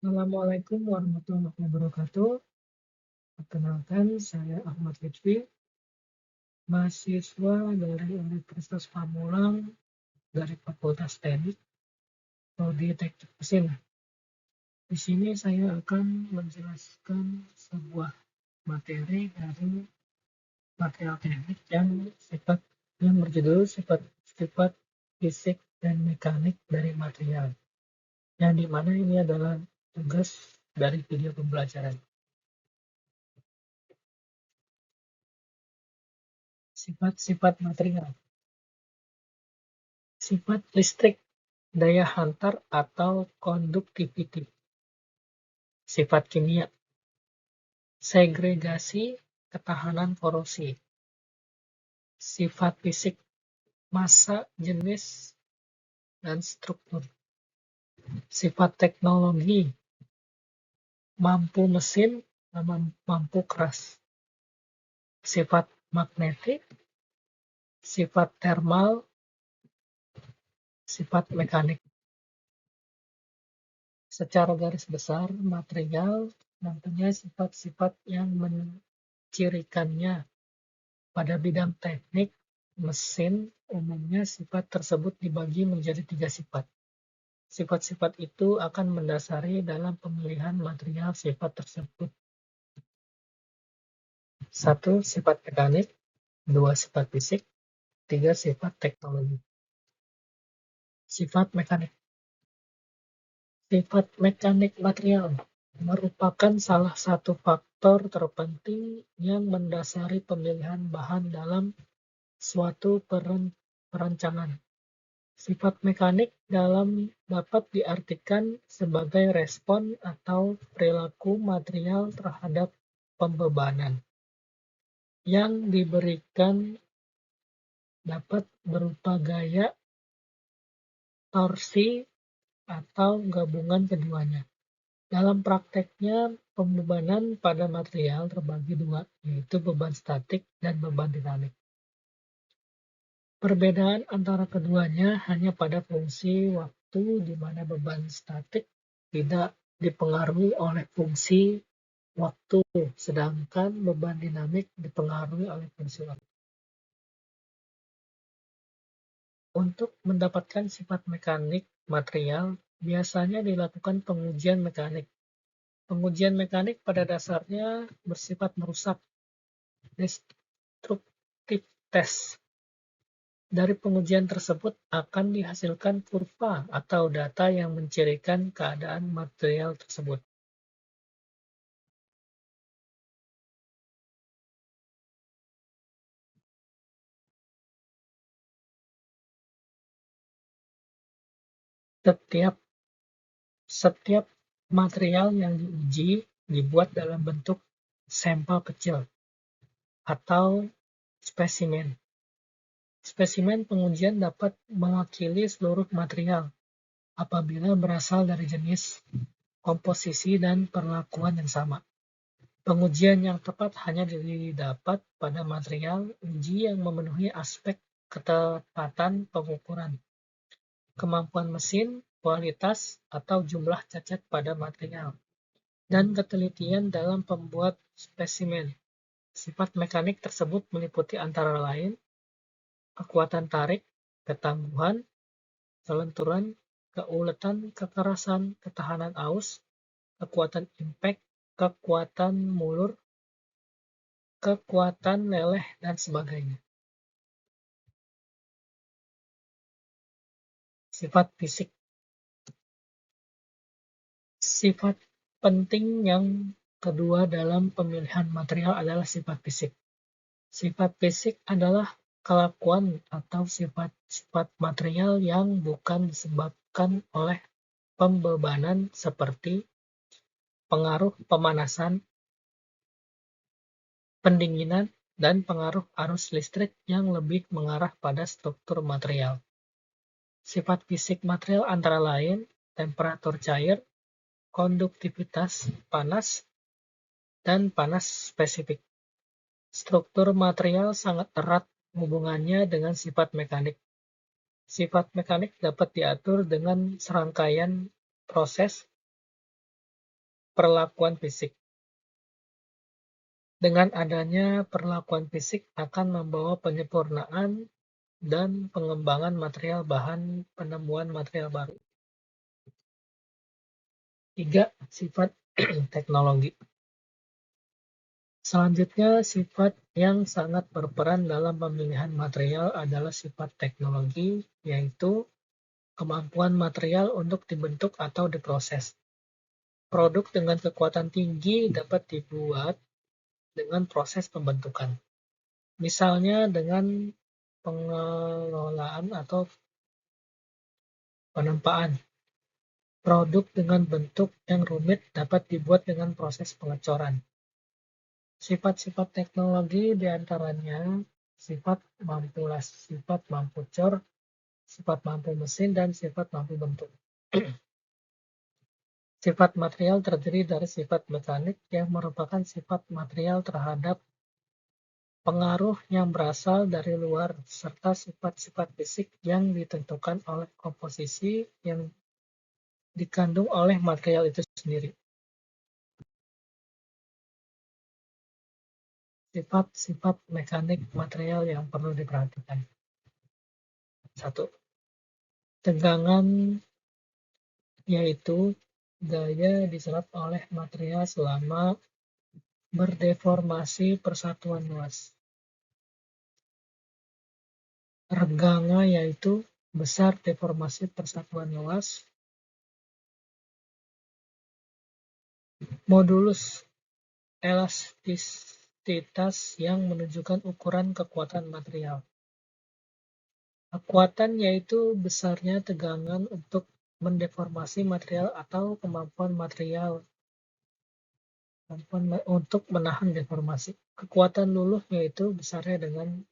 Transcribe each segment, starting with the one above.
Assalamualaikum warahmatullahi wabarakatuh. Perkenalkan, saya Ahmad Lutfi, mahasiswa dari Universitas Pamulang dari Fakultas Teknik Prodi Teknik Mesin. Di sini saya akan menjelaskan sebuah materi dari material teknik yang berjudul sifat fisik dan mekanik dari material. Yang dimana ini adalah tugas dari video pembelajaran. Sifat-sifat material. Sifat listrik, daya hantar atau conductivity. Sifat kimia, segregasi, ketahanan korosi. Sifat fisik, massa, jenis, dan struktur. Sifat teknologi, mampu mesin, mampu keras. Sifat magnetik, sifat thermal, sifat mekanik. Secara garis besar, material mempunyai sifat-sifat yang mencirikannya. Pada bidang teknik mesin, umumnya sifat tersebut dibagi menjadi 3 sifat. Sifat-sifat itu akan mendasari dalam pemilihan material sifat tersebut. 1. Sifat mekanik, 2. Sifat fisik, 3. Sifat teknologi. Sifat mekanik. Sifat mekanik material merupakan salah satu faktor terpenting yang mendasari pemilihan bahan dalam suatu perancangan. Sifat mekanik dapat diartikan sebagai respon atau perilaku material terhadap pembebanan yang diberikan, dapat berupa gaya, torsi, atau gabungan keduanya. Dalam prakteknya, pembebanan pada material terbagi dua, yaitu beban statik dan beban dinamik. Perbedaan antara keduanya hanya pada fungsi waktu, di mana beban statik tidak dipengaruhi oleh fungsi waktu, sedangkan beban dinamik dipengaruhi oleh fungsi waktu. Untuk mendapatkan sifat mekanik material, biasanya dilakukan pengujian mekanik. Pengujian mekanik pada dasarnya bersifat merusak, destructive test. Dari pengujian tersebut akan dihasilkan kurva atau data yang mencirikan keadaan material tersebut. Setiap material yang diuji dibuat dalam bentuk sampel kecil atau spesimen. Spesimen pengujian dapat mewakili seluruh material apabila berasal dari jenis, komposisi, dan perlakuan yang sama. Pengujian yang tepat hanya didapat pada material uji yang memenuhi aspek ketepatan pengukuran, kemampuan mesin, kualitas, atau jumlah cacat pada material, dan ketelitian dalam pembuat spesimen. Sifat mekanik tersebut meliputi antara lain kekuatan tarik, ketangguhan, kelenturan, keuletan, kekerasan, ketahanan aus, kekuatan impact, kekuatan mulur, kekuatan leleh, dan sebagainya. Sifat fisik. Sifat penting yang kedua dalam pemilihan material adalah sifat fisik. Sifat fisik adalah kelakuan atau sifat-sifat material yang bukan disebabkan oleh pembebanan seperti pengaruh pemanasan, pendinginan, dan pengaruh arus listrik yang lebih mengarah pada struktur material. Sifat fisik material antara lain temperatur cair, konduktivitas panas, dan panas spesifik. Struktur material sangat erat hubungannya dengan sifat mekanik. Sifat mekanik dapat diatur dengan serangkaian proses Perlakuan fisik. Dengan adanya perlakuan fisik akan membawa penyempurnaan dan pengembangan material bahan penemuan material baru. 3. Sifat teknologi. Selanjutnya, sifat yang sangat berperan dalam pemilihan material adalah sifat teknologi, yaitu kemampuan material untuk dibentuk atau diproses. Produk dengan kekuatan tinggi dapat dibuat dengan proses pembentukan. Misalnya dengan pengelolaan atau penempaan. Produk dengan bentuk yang rumit dapat dibuat dengan proses pengecoran. Sifat-sifat teknologi diantaranya sifat mampu las, sifat mampu cor, sifat mampu mesin, dan sifat mampu bentuk. Sifat material terdiri dari sifat mekanik yang merupakan sifat material terhadap pengaruh yang berasal dari luar, serta sifat-sifat fisik yang ditentukan oleh komposisi yang dikandung oleh material itu sendiri. Sifat-sifat mekanik material yang perlu diperhatikan. 1. Tegangan, yaitu gaya diserap oleh material selama berdeformasi persatuan luas. Reganga, yaitu besar deformasi persatuan luas. Modulus, elastisitas yang menunjukkan ukuran kekuatan material. Kekuatan, yaitu besarnya tegangan untuk mendeformasi material atau kemampuan material untuk menahan deformasi. Kekuatan luluh, yaitu besarnya dengan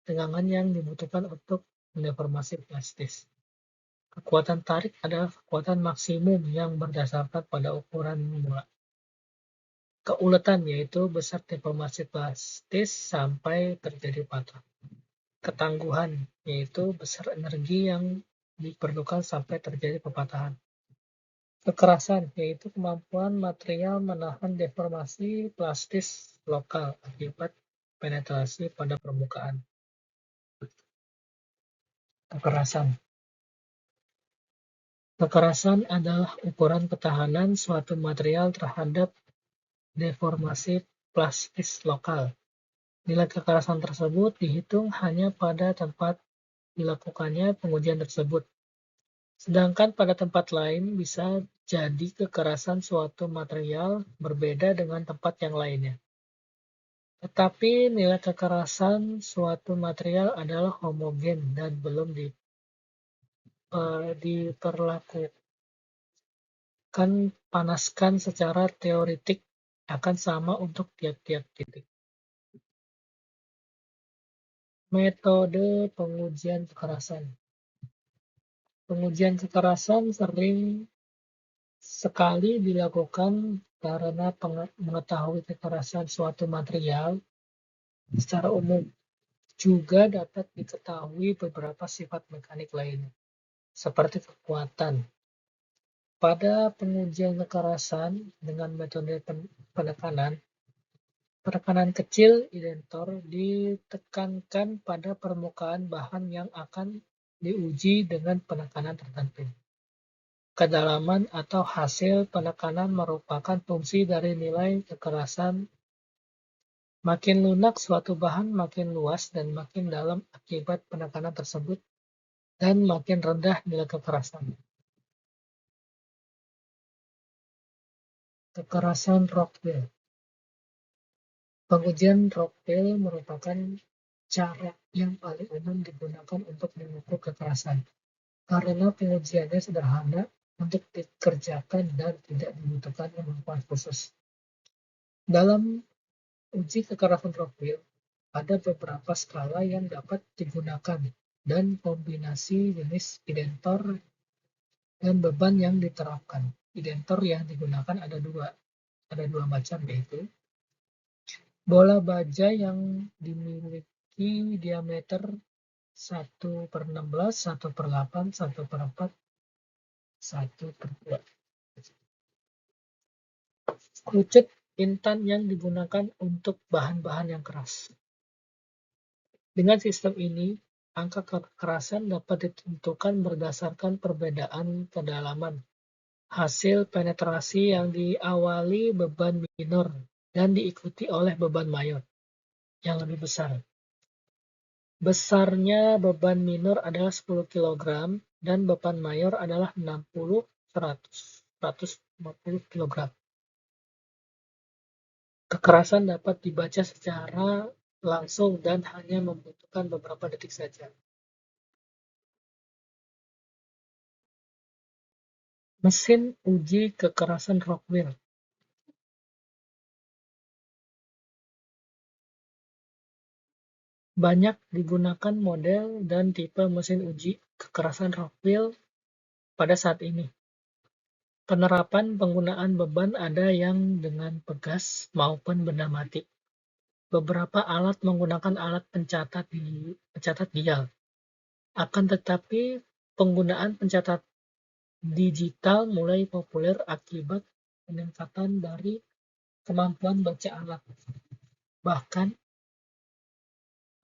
tegangan yang dibutuhkan untuk mendeformasi plastis. Kekuatan tarik adalah kekuatan maksimum yang berdasarkan pada ukuran mula. Keuletan, yaitu besar deformasi plastis sampai terjadi patah. Ketangguhan, yaitu besar energi yang diperlukan sampai terjadi pepatahan. Kekerasan, yaitu kemampuan material menahan deformasi plastis lokal akibat penetrasi pada permukaan. Kekerasan. Kekerasan adalah ukuran ketahanan suatu material terhadap deformasi plastis lokal. Nilai kekerasan tersebut dihitung hanya pada tempat dilakukannya pengujian tersebut. Sedangkan pada tempat lain bisa jadi kekerasan suatu material berbeda dengan tempat yang lainnya. Tetapi nilai kekerasan suatu material adalah homogen dan belum diperlakukan panaskan secara teoretik akan sama untuk tiap-tiap titik. Metode pengujian kekerasan. Pengujian kekerasan sering sekali dilakukan karena mengetahui kekerasan suatu material secara umum. Juga dapat diketahui beberapa sifat mekanik lainnya, seperti kekuatan. Pada pengujian kekerasan dengan metode penekanan kecil identor ditekankan pada permukaan bahan yang akan diuji dengan penekanan tertentu. Kedalaman atau hasil penekanan merupakan fungsi dari nilai kekerasan. Makin lunak suatu bahan, makin luas dan makin dalam akibat penekanan tersebut, dan makin rendah nilai kekerasan. Kekerasan Rockwell. Pengujian Rockwell merupakan cara yang paling umum digunakan untuk mengukur kekerasan, karena pengujiannya sederhana untuk dikerjakan dan tidak dibutuhkan kemampuan khusus. Dalam uji kekerasan Rockwell, ada beberapa skala yang dapat digunakan dan kombinasi jenis identor dan beban yang diterapkan. Identor yang digunakan ada dua macam, yaitu bola baja yang dimiliki diameter 1/16, 1/8, 1/4, 1/2. Kerucut intan yang digunakan untuk bahan-bahan yang keras. Dengan sistem ini, angka kekerasan dapat ditentukan berdasarkan perbedaan kedalaman hasil penetrasi yang diawali beban minor dan diikuti oleh beban mayor yang lebih besar. Besarnya beban minor adalah 10 kg dan beban mayor adalah 60, 100, 150 kg. Kekerasan dapat dibaca secara langsung dan hanya membutuhkan beberapa detik saja. Mesin uji kekerasan Rockwell. Banyak digunakan model dan tipe mesin uji kekerasan Rockwell pada saat ini. Penerapan penggunaan beban ada yang dengan pegas maupun benda mati. Beberapa alat menggunakan alat pencatat dial. Akan tetapi, penggunaan pencatat digital mulai populer akibat peningkatan dari kemampuan baca alat. Bahkan,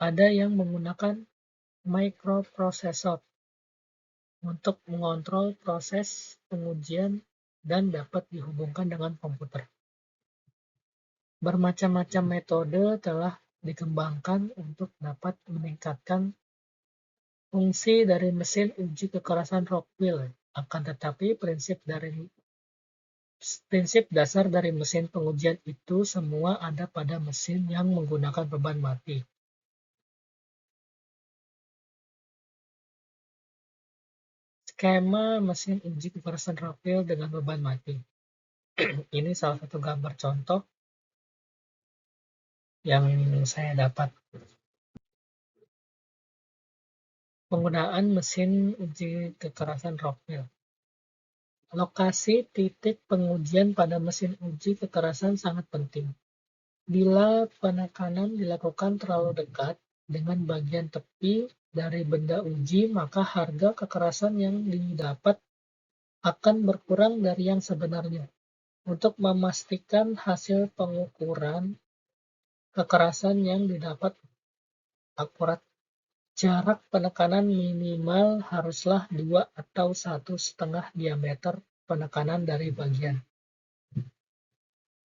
ada yang menggunakan microprocessor untuk mengontrol proses pengujian dan dapat dihubungkan dengan komputer. Bermacam-macam metode telah dikembangkan untuk dapat meningkatkan fungsi dari mesin uji kekerasan Rockwell. Akan tetapi, prinsip dasar dari mesin pengujian itu semua ada pada mesin yang menggunakan beban mati. Skema mesin uji kekerasan Rockwell dengan beban mati. Ini salah satu gambar contoh yang saya dapat. Penggunaan mesin uji kekerasan Rockwell. Lokasi titik pengujian pada mesin uji kekerasan sangat penting. Bila penekanan dilakukan terlalu dekat dengan bagian tepi dari benda uji, maka harga kekerasan yang didapat akan berkurang dari yang sebenarnya. Untuk memastikan hasil pengukuran kekerasan yang didapat akurat, jarak penekanan minimal haruslah 2 atau 1,5 diameter penekanan dari bagian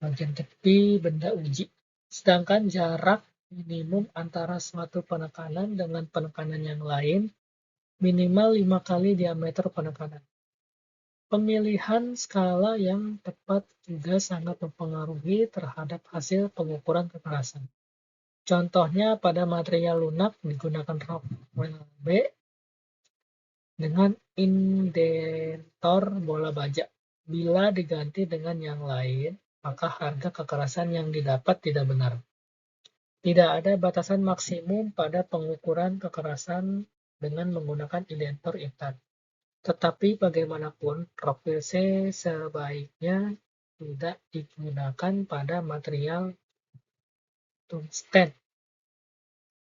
tepi benda uji. Sedangkan jarak minimum antara suatu penekanan dengan penekanan yang lain minimal 5 kali diameter penekanan. Pemilihan skala yang tepat juga sangat mempengaruhi terhadap hasil pengukuran kekerasan. Contohnya pada material lunak digunakan Rockwell B dengan indentor bola baja. Bila diganti dengan yang lain, maka harga kekerasan yang didapat tidak benar. Tidak ada batasan maksimum pada pengukuran kekerasan dengan menggunakan indentor intan. Tetapi bagaimanapun, Rockwell C sebaiknya tidak digunakan pada material tungsten,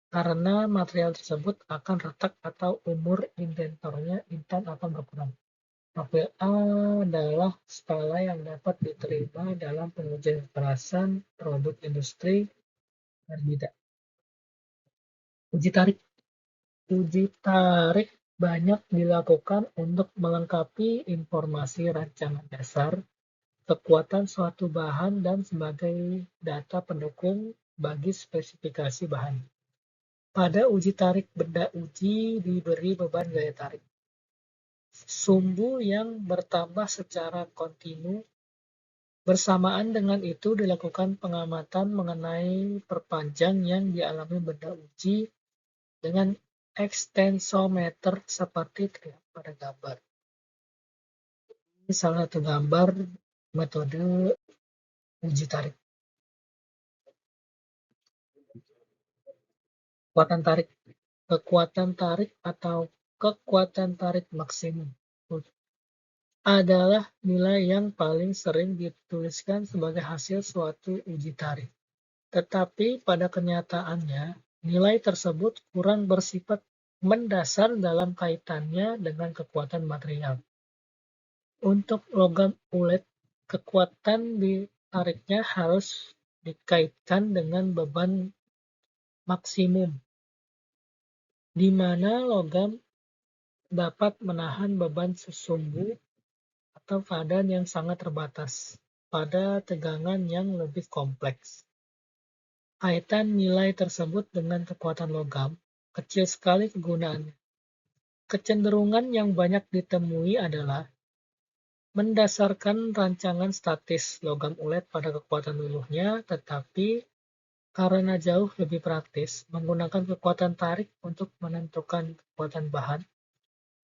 karena material tersebut akan retak atau umur indentornya intan akan berkurang. Rockwell A adalah skala yang dapat diterima dalam pengujian kekerasan produk industri berbeda. Uji tarik. Uji tarik banyak dilakukan untuk melengkapi informasi rancangan dasar, kekuatan suatu bahan, dan sebagai data pendukung bagi spesifikasi bahan. Pada uji tarik, benda uji diberi beban gaya tarik sumbu yang bertambah secara kontinu. Bersamaan dengan itu dilakukan pengamatan mengenai perpanjang yang dialami benda uji dengan ekstensometer seperti terlihat pada gambar. Ini salah satu gambar metode uji tarik. Kekuatan tarik. Kekuatan tarik atau kekuatan tarik maksimum adalah nilai yang paling sering dituliskan sebagai hasil suatu uji tarik. Tetapi pada kenyataannya, nilai tersebut kurang bersifat mendasar dalam kaitannya dengan kekuatan material. Untuk logam ulet, kekuatan tariknya harus dikaitkan dengan beban maksimum, di mana logam dapat menahan beban sesumbu atau padan yang sangat terbatas pada tegangan yang lebih kompleks. Kaitan nilai tersebut dengan kekuatan logam kecil sekali kegunaannya. Kecenderungan yang banyak ditemui adalah mendasarkan rancangan statis logam ulet pada kekuatan luluhnya, tetapi karena jauh lebih praktis menggunakan kekuatan tarik untuk menentukan kekuatan bahan,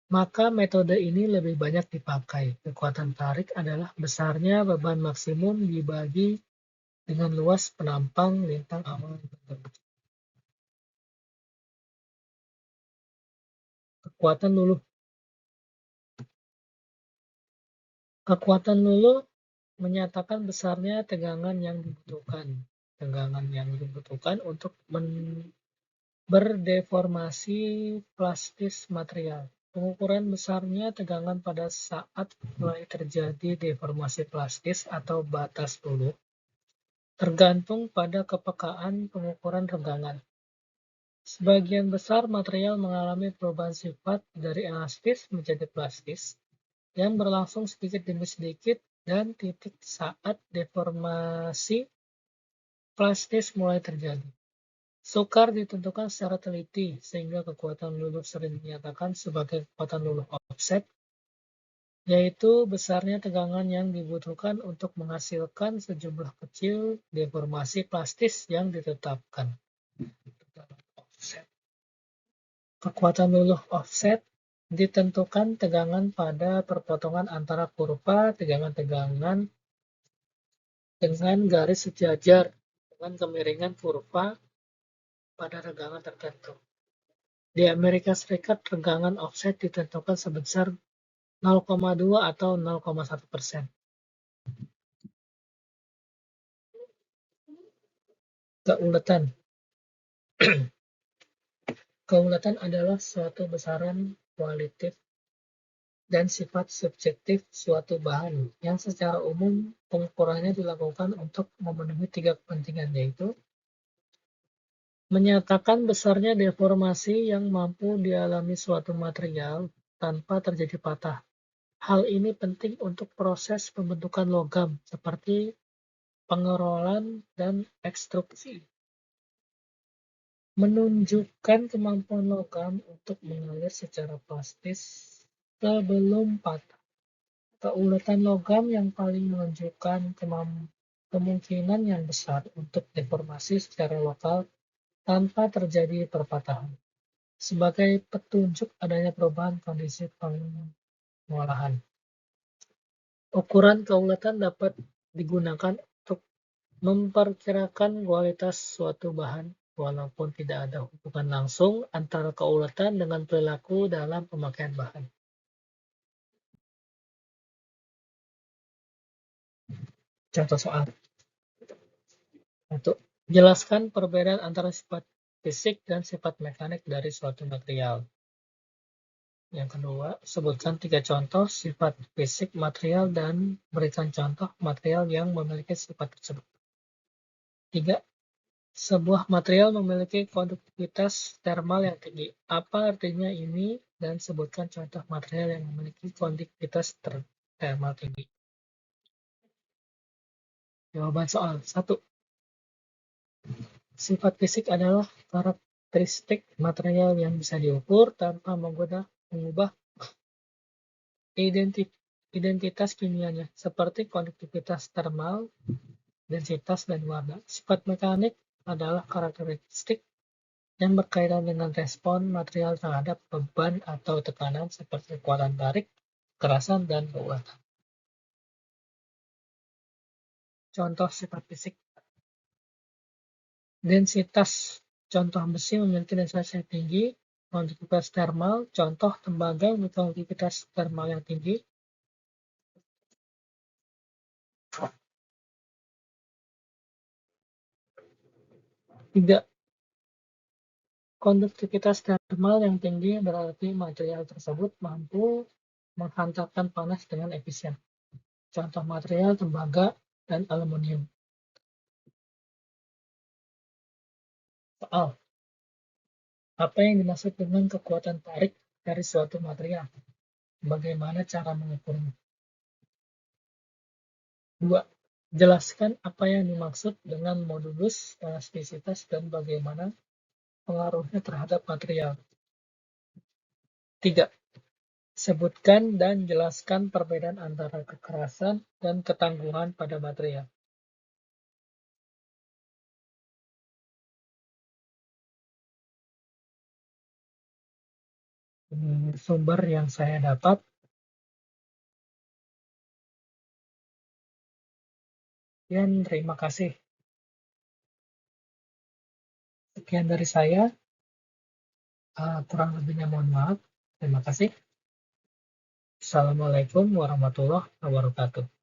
maka metode ini lebih banyak dipakai. Kekuatan tarik adalah besarnya beban maksimum dibagi dengan luas penampang lintang awal. Kekuatan luluh. Kekuatan luluh menyatakan besarnya tegangan yang dibutuhkan. Tegangan yang dibutuhkan untuk berdeformasi plastis material. Pengukuran besarnya tegangan pada saat mulai terjadi deformasi plastis atau batas luluh tergantung pada kepekaan pengukuran regangan. Sebagian besar material mengalami perubahan sifat dari elastis menjadi plastis yang berlangsung sedikit demi sedikit dan titik saat deformasi plastis mulai terjadi. Sukar ditentukan secara teliti, sehingga kekuatan luluh sering dinyatakan sebagai kekuatan luluh offset, yaitu besarnya tegangan yang dibutuhkan untuk menghasilkan sejumlah kecil deformasi plastis yang ditetapkan. Kekuatan luluh offset ditentukan tegangan pada perpotongan antara kurva tegangan-tegangan dengan garis sejajar dengan kemiringan kurva pada regangan tertentu. Di Amerika Serikat, regangan offset ditentukan sebesar 0,2 atau 0,1%. Keuletan. Keuletan adalah suatu besaran kualitatif dan sifat subjektif suatu bahan yang secara umum pengukurannya dilakukan untuk memenuhi 3 kepentingan, yaitu menyatakan besarnya deformasi yang mampu dialami suatu material tanpa terjadi patah. Hal ini penting untuk proses pembentukan logam seperti pengerolan dan ekstruksi. Menunjukkan kemampuan logam untuk mengalir secara plastis sebelum patah. Keuletan logam yang paling menunjukkan kemungkinan yang besar untuk deformasi secara lokal tanpa terjadi perpatahan, sebagai petunjuk adanya perubahan kondisi pengolahan. Ukuran keuletan dapat digunakan untuk memperkirakan kualitas suatu bahan, walaupun tidak ada hubungan langsung antara keuletan dengan perilaku dalam pemakaian bahan. Contoh soal. 1. Jelaskan perbedaan antara sifat fisik dan sifat mekanik dari suatu material. Yang kedua, sebutkan 3 contoh sifat fisik material dan berikan contoh material yang memiliki sifat tersebut. 3. Sebuah material memiliki konduktivitas termal yang tinggi. Apa artinya ini? Dan sebutkan contoh material yang memiliki konduktivitas termal tinggi. Jawaban soal 1. Sifat fisik adalah karakteristik material yang bisa diukur tanpa mengubah identitas kimianya, seperti konduktivitas termal, densitas, dan warna. Sifat mekanik adalah karakteristik yang berkaitan dengan respon material terhadap beban atau tekanan seperti kekuatan tarik, kekerasan, dan keuletan. Contoh sifat fisik. Densitas. Contoh besi memiliki densitas yang tinggi. Konduktivitas termal. Contoh tembaga memiliki konduktivitas termal yang tinggi. Tidak. Konduktivitas termal yang tinggi berarti material tersebut mampu menghantarkan panas dengan efisien. Contoh material tembaga dan aluminium. Soal, apa yang dimaksud dengan kekuatan tarik dari suatu material? Bagaimana cara mengukurnya? 2. Jelaskan apa yang dimaksud dengan modulus elastisitas dan bagaimana pengaruhnya terhadap material. 3. Sebutkan dan jelaskan perbedaan antara kekerasan dan ketangguhan pada material. Sumber yang saya dapat, dan terima kasih. Sekian dari saya, kurang lebihnya mohon maaf. Terima kasih. Assalamualaikum warahmatullahi wabarakatuh.